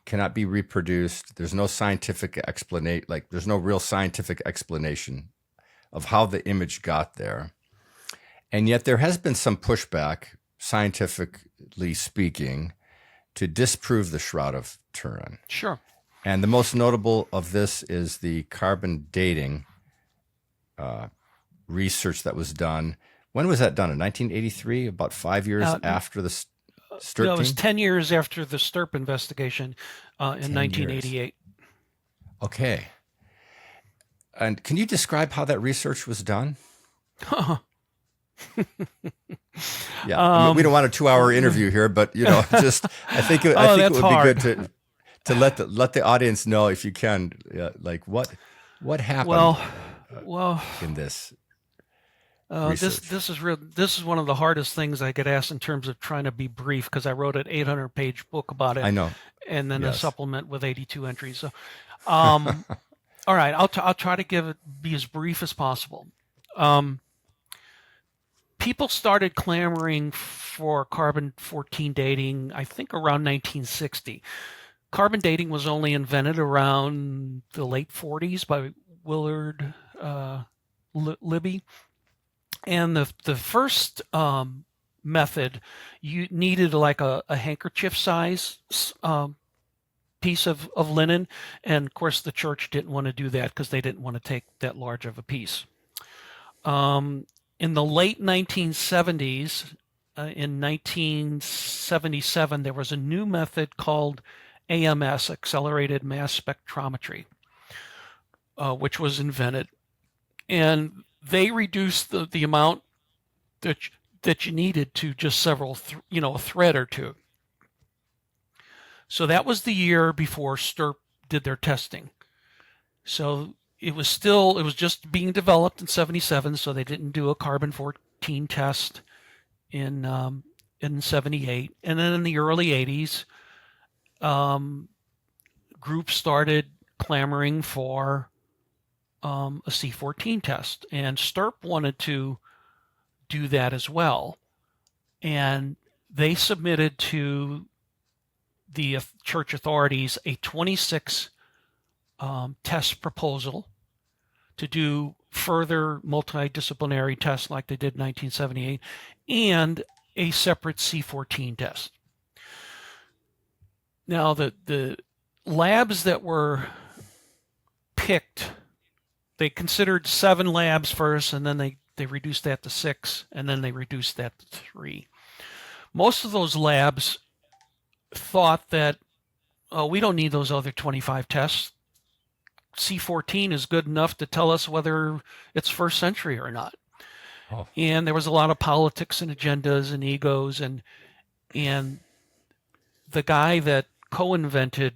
Speaker 1: reproduced. There's no scientific explanation, like there's no real scientific explanation of how the image got there. And yet there has been some pushback, scientifically speaking, to disprove the Shroud of Turin.
Speaker 2: Sure.
Speaker 1: And the most notable of this is the carbon dating research that was done. When was that done? In 1983, about 5 years after the Sturp
Speaker 2: No, it was
Speaker 1: team?
Speaker 2: 10 years after the Sturp investigation in 1988.
Speaker 1: Okay. And can you describe how that research was done? Yeah, I mean, we don't want a 2-hour interview here, but just I think it would be good to let the audience know, if you can, like what happened. In this.
Speaker 2: This is one of the hardest things I get asked in terms of trying to be brief, because I wrote an 800-page book about it.
Speaker 1: I know.
Speaker 2: And then a supplement with 82 entries. So, all right, I'll try to be as brief as possible. People started clamoring for carbon-14 dating, I think, around 1960. Carbon dating was only invented around the late 40s by Willard Libby. And the first method, you needed like a handkerchief size piece of linen. And of course, the church didn't want to do that because they didn't want to take that large of a piece. In the late 1970s, in 1977, there was a new method called AMS, Accelerated Mass Spectrometry, which was invented. And they reduced the amount that you needed to just several, a thread or two. So that was the year before Sturp did their testing. So it was just being developed in 77, so they didn't do a carbon-14 test in 78. And then in the early 80s, groups started clamoring for a C14 test, and Sturp wanted to do that as well. And they submitted to the church authorities a 26 test proposal to do further multidisciplinary tests like they did in 1978, and a separate C14 test. Now, the labs that were picked, they considered 7 labs first, and then they reduced that to 6, and then they reduced that to 3. Most of those labs thought that, we don't need those other 25 tests. C14 is good enough to tell us whether it's first century or not. Oh. And there was a lot of politics and agendas and egos, and the guy that co-invented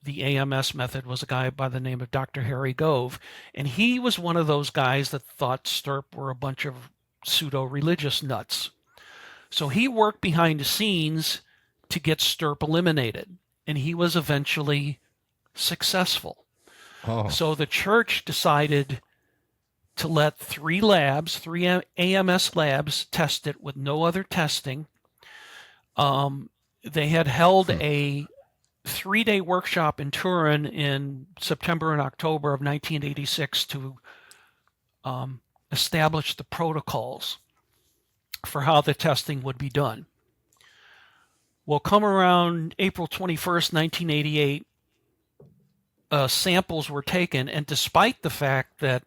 Speaker 2: the AMS method was a guy by the name of Dr. Harry Gove, and he was one of those guys that thought Sturp were a bunch of pseudo-religious nuts. So he worked behind the scenes to get Sturp eliminated, and he was eventually successful. Oh. So the church decided to let 3 AMS labs test it with no other testing. They had held a 3-day workshop in Turin in September and October of 1986 to establish the protocols for how the testing would be done. Well, come around April 21st, 1988, samples were taken, and despite the fact that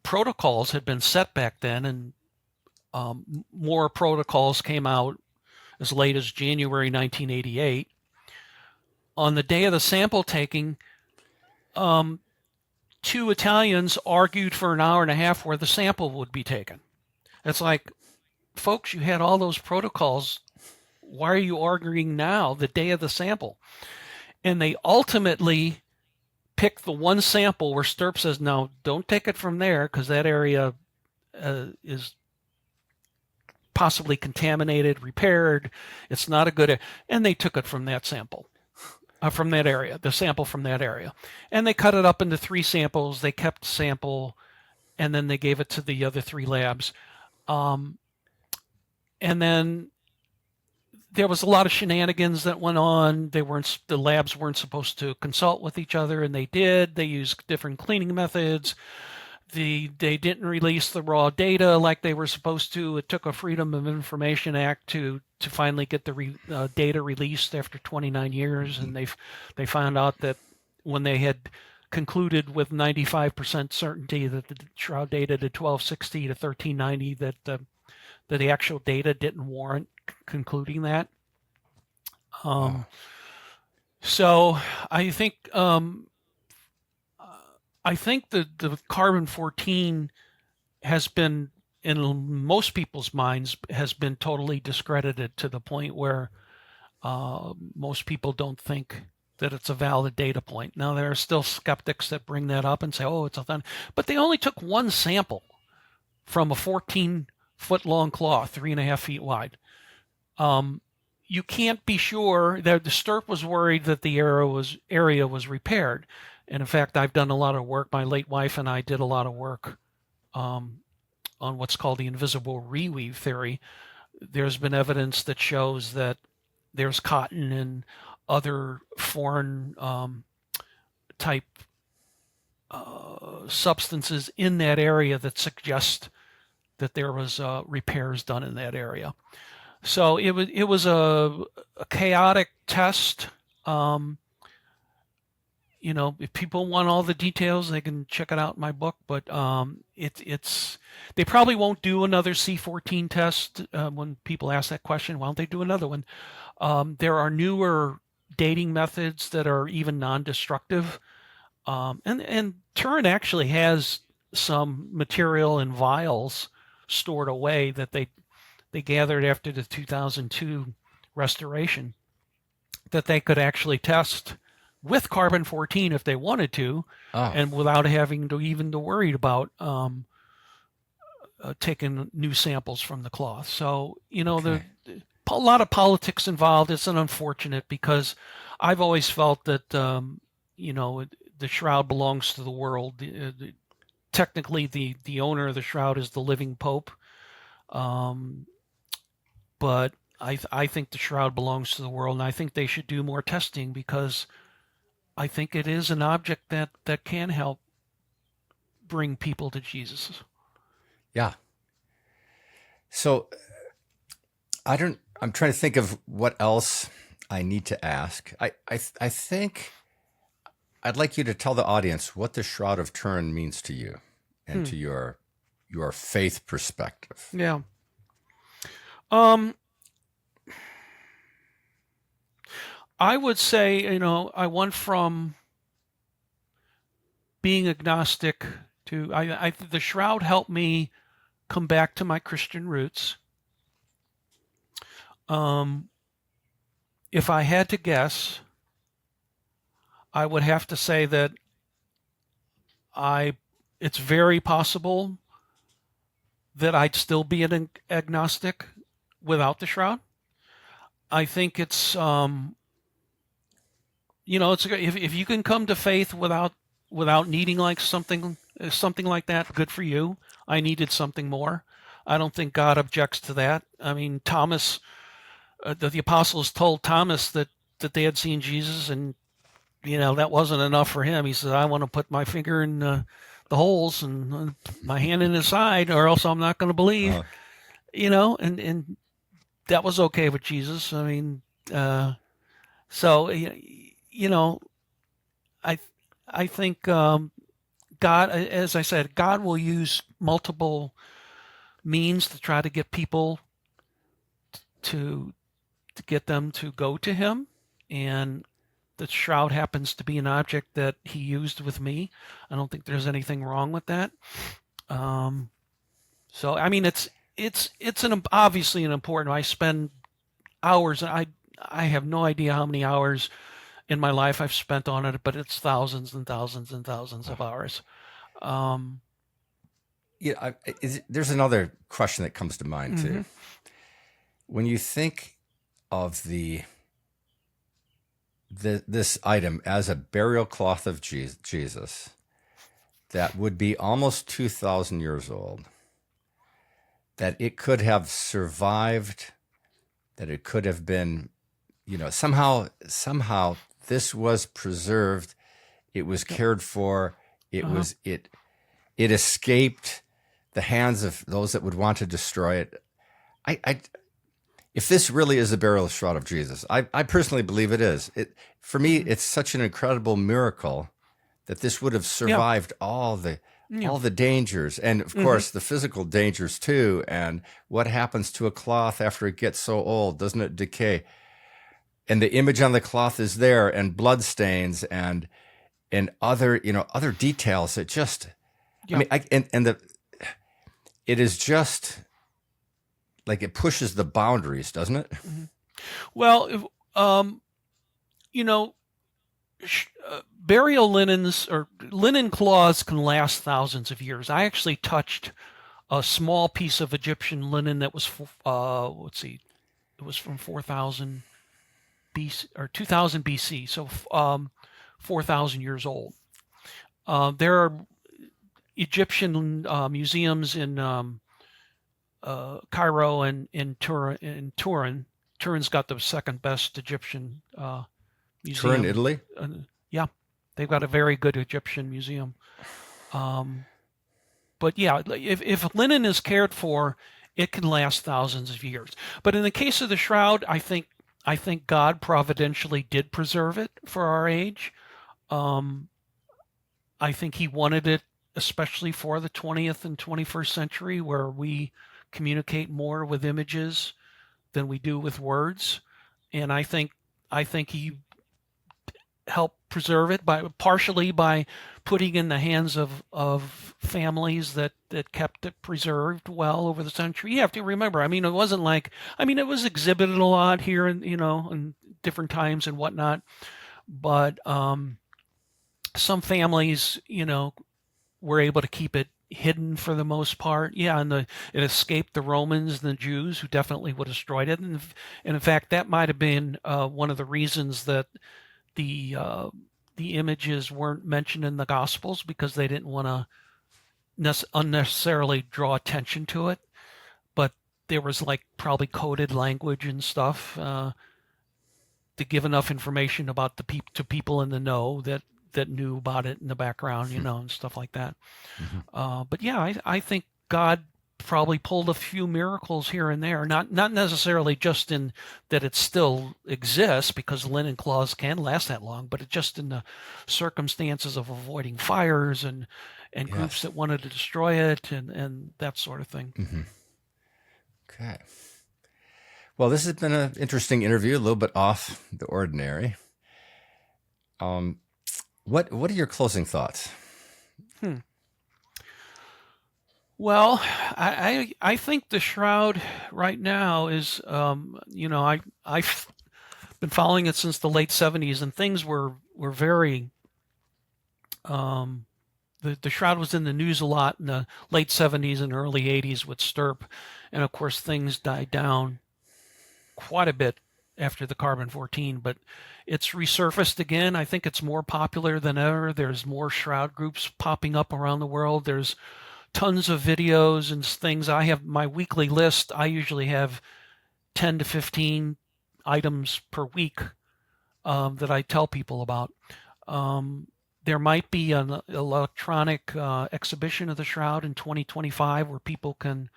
Speaker 2: protocols had been set back then, and more protocols came out as late as January 1988, on the day of the sample taking, 2 Italians argued for an hour and a half where the sample would be taken. It's like, folks, you had all those protocols. Why are you arguing now, the day of the sample? And they ultimately picked the one sample where Sturp says, no, don't take it from there because that area is possibly contaminated, repaired. It's not a good, and they took it from that sample. from that area, the sample from that area. And they cut it up into 3 samples. They kept the sample, and then they gave it to the other 3 labs. And then there was a lot of shenanigans that went on. The labs weren't supposed to consult with each other, and they did. They used different cleaning methods. They didn't release the raw data like they were supposed to. It took a Freedom of Information Act to finally get the data released after 29 years, and they found out that when they had concluded with 95% certainty that the Shroud dated at 1260 to 1390, that the actual data didn't warrant concluding that. So I think the carbon-14 has been, in most people's minds, has been totally discredited to the point where most people don't think that it's a valid data point. Now, there are still skeptics that bring that up and say, oh, it's authentic. But they only took 1 sample from a 14-foot-long cloth, 3.5 feet wide. You can't be sure that the STIRP was worried that the area was repaired. And in fact, I've done a lot of work. My late wife and I did a lot of work on what's called the invisible reweave theory. There's been evidence that shows that there's cotton and other foreign type substances in that area that suggest that there was repairs done in that area. So it was a chaotic test. If people want all the details, they can check it out in my book. But they probably won't do another C14 test. When people ask that question, why don't they do another one? There are newer dating methods that are even non-destructive. And Turin actually has some material in vials stored away that they gathered after the 2002 restoration that they could actually test with carbon-14 if they wanted to, and without having to even worry about taking new samples from the cloth. So, okay. A lot of politics involved. It's unfortunate because I've always felt that, the shroud belongs to the world. Technically, the owner of the shroud is the living Pope. But I think the shroud belongs to the world, and I think they should do more testing because I think it is an object that can help bring people to Jesus.
Speaker 1: Yeah. So I'm trying to think of what else I need to ask. I think I'd like you to tell the audience what the Shroud of Turin means to you and to your faith perspective.
Speaker 2: Yeah. I would say, I went from being agnostic to the shroud helped me come back to my Christian roots. If I had to guess, I would have to say that it's very possible that I'd still be an agnostic without the shroud. I think it's it's if you can come to faith without needing like something like that, good for you. I needed something more. I don't think God objects to that. I mean, Thomas, the apostles told Thomas that they had seen Jesus, and that wasn't enough for him. He said, "I want to put my finger in the holes and my hand in his side, or else I'm not going to believe." And that was okay with Jesus. I mean, so. I think God, as I said, God will use multiple means to try to get people to get them to go to Him, and the shroud happens to be an object that He used with me. I don't think there's anything wrong with that. So I mean, it's obviously an important. I spend hours. I have no idea how many hours in my life I've spent on it, but it's thousands and thousands and thousands of hours.
Speaker 1: There's another question that comes to mind too. When you think of the this item as a burial cloth of Jesus that would be almost 2,000 years old, that it could have survived, that it could have been, somehow this was preserved, it was cared for, it was it escaped the hands of those that would want to destroy it. If this really is the burial shroud of Jesus, I personally believe it is. For me, it's such an incredible miracle that this would have survived all the dangers, and of course the physical dangers too. And what happens to a cloth after it gets so old? Doesn't it decay? And the image on the cloth is there, and blood stains, and other other details that just it is just like it pushes the boundaries, doesn't it?
Speaker 2: Well, burial linens or linen cloths can last thousands of years. I actually touched a small piece of Egyptian linen that was, it was from 4000 BC or 2000 BC, so 4,000 years old. There are Egyptian museums in Cairo and in Turin. Turin's got the second best Egyptian museum.
Speaker 1: Turin, Italy?
Speaker 2: Yeah, they've got a very good Egyptian museum. But yeah, if linen is cared for, it can last thousands of years. But in the case of the shroud, I think God providentially did preserve it for our age. I think he wanted it, especially for the 20th and 21st century, where we communicate more with images than we do with words. And I think he helped preserve it partially by putting in the hands of families that kept it preserved well over the century. You have to remember, it wasn't like, it was exhibited a lot here and, in different times and whatnot, but some families, were able to keep it hidden for the most part. Yeah, and it escaped the Romans and the Jews, who definitely would have destroyed it. And in fact, that might have been one of the reasons that the images weren't mentioned in the Gospels, because they didn't want to unnecessarily draw attention to it. But there was probably coded language and stuff to give enough information about to people in the know that knew about it in the background, and stuff like that. But yeah, I think God probably pulled a few miracles here and there, not necessarily just in that it still exists, because linen cloths can last that long, but it just in the circumstances of avoiding fires and groups that wanted to destroy it and that sort of thing.
Speaker 1: Okay. Well, this has been an interesting interview, a little bit off the ordinary. What are your closing thoughts?
Speaker 2: Well, I think the shroud right now is, I've been following it since the late 70s, and things were very, the shroud was in the news a lot in the late 70s and early 80s with Stirp, and of course things died down quite a bit after the carbon-14, but it's resurfaced again. I think it's more popular than ever. There's more shroud groups popping up around the world. There's tons of videos and things. I have my weekly list. I usually have 10 to 15 items per week that I tell people about. There might be an electronic exhibition of the shroud in 2025 where people can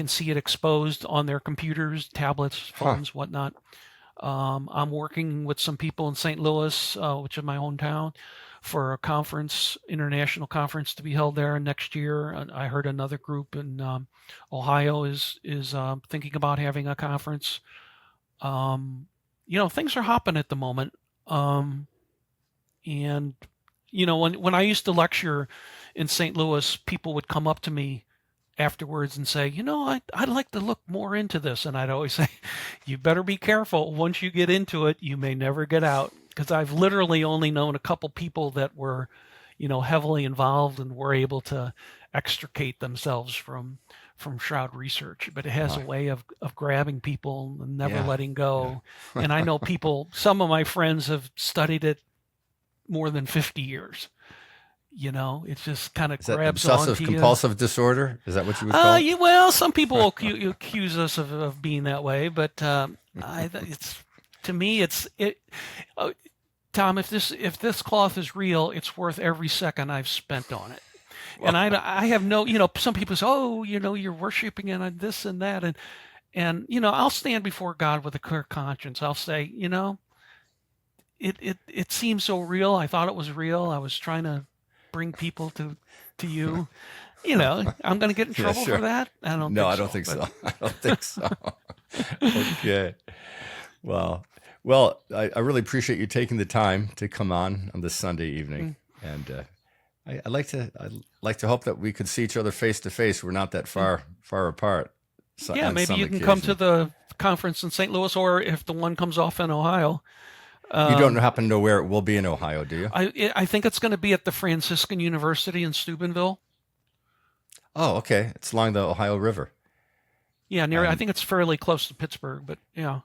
Speaker 2: see it exposed on their computers, tablets, phones, whatnot. I'm working with some people in St. Louis, which is my hometown, for a conference, international conference to be held there next year. I heard another group in Ohio is thinking about having a conference. Things are hopping at the moment. And when I used to lecture in St. Louis, people would come up to me afterwards and say, I'd like to look more into this. And I'd always say, you better be careful. Once you get into it, you may never get out. Because I've literally only known a couple people that were, heavily involved and were able to extricate themselves from from Shroud research, but it has a way of grabbing people and never
Speaker 1: Yeah.
Speaker 2: letting go. And I know people, some of my friends have studied it more than 50 years. You know, it just kind of
Speaker 1: Is that
Speaker 2: grabs
Speaker 1: obsessive
Speaker 2: onto you.
Speaker 1: compulsive disorder? Is that what you would call it?
Speaker 2: Yeah, well, some people accuse us of being that way, but it's to me, Tom, if this cloth is real, it's worth every second I've spent on it. And I have no, some people say, oh, you're worshiping and this and that, and I'll stand before God with a clear conscience. I'll say, it seems so real. I thought it was real. I was trying to bring people to you. I'm going to get in trouble for that. I don't think so.
Speaker 1: I don't think so. Okay. Well, I really appreciate you taking the time to come on this Sunday evening, and I'd like to hope that we could see each other face to face. We're not that far apart.
Speaker 2: Yeah, maybe you can come to the conference in St. Louis, or if the one comes off in Ohio.
Speaker 1: You don't happen to know where it will be in Ohio, do you?
Speaker 2: I think it's going to be at the Franciscan University in Steubenville.
Speaker 1: Oh, okay. It's along the Ohio River.
Speaker 2: Yeah, near. I think it's fairly close to Pittsburgh, but yeah,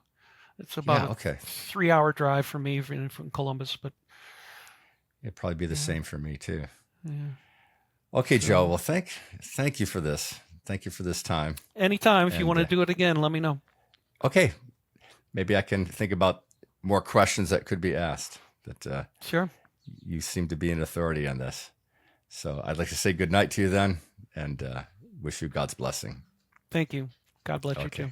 Speaker 2: it's about a 3-hour drive for me from Columbus. But
Speaker 1: it'd probably be the same for me too.
Speaker 2: Yeah.
Speaker 1: Okay, Joe. Well, thank you for this. Thank you for this time.
Speaker 2: Anytime, if you want to do it again, let me know.
Speaker 1: Okay, maybe I can think about more questions that could be asked. But
Speaker 2: sure,
Speaker 1: you seem to be an authority on this. So I'd like to say good night to you then, and wish you God's blessing.
Speaker 2: Thank you. God bless you too.